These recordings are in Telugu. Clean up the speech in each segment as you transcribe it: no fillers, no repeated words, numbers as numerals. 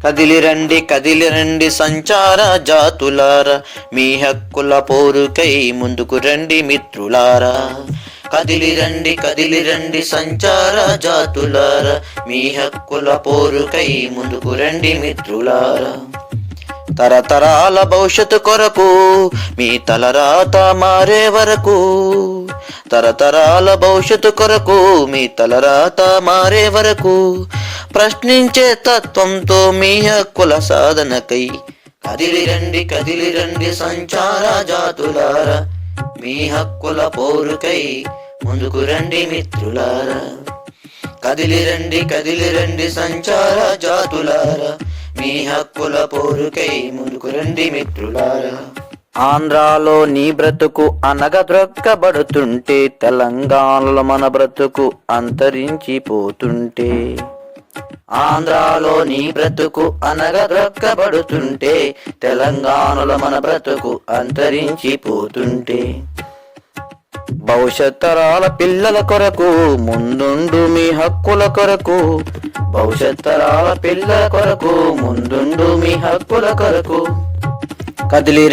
కదిలి రండి సంచార జాతులారా, మీ హక్కుల పోరుకై ముందుకు రండి మిత్రులారా. కదిలి రండి సంచార జాతులారా, మీ హక్కుల పోరుకై ముందుకు రండి మిత్రులారా. తరతరాల భవిష్యత్తు కొరకు మీ తలరాత మారే వరకు, తరతరాల భవిష్యత్తు కొరకు మీ తలరాత మారే వరకు, ప్రశ్నించే తత్వంతో మీ హక్కుల సాధనకై కదిలి రండి సంచార జాతులారా, మీ హక్కుల పోరుకై ముందుకు రండి మిత్రులారా. కదిలి రండి సంచార జాతులారా, మీ హక్కుల పోరుకై ముందుకు రండి మిత్రులారా. ఆంధ్రాలో నీ బ్రతుకు అనగద్రొక్కబడుతుంటే, తెలంగాణలో మన బ్రతుకు అంతరించిపోతుంటే. ఆంధ్రాలో నీ బ్రతుకు అనగద్రొక్కబడుతుంటే, తెలంగాణలో మన బ్రతుకు అంతరించిపోతుంటే. భవిష్యత్ తరాల పిల్లల కొరకు ముందుండు మీ హక్కుల కొరకు, భవిష్యత్ తరాల పిల్లల కొరకు ముందుండు మీ హక్కుల కొరకు. కదిలి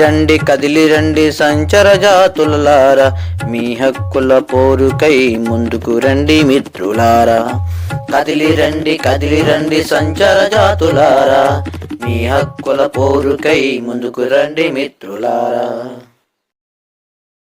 రండి సంచర జాతులారా, మీ హక్కుల పోరుకై ముందుకు రండి మిత్రులారా. కదిలి రండి సంచర జాతులారా, మీ హక్కుల పోరుకై ముందుకు రండి మిత్రులారా.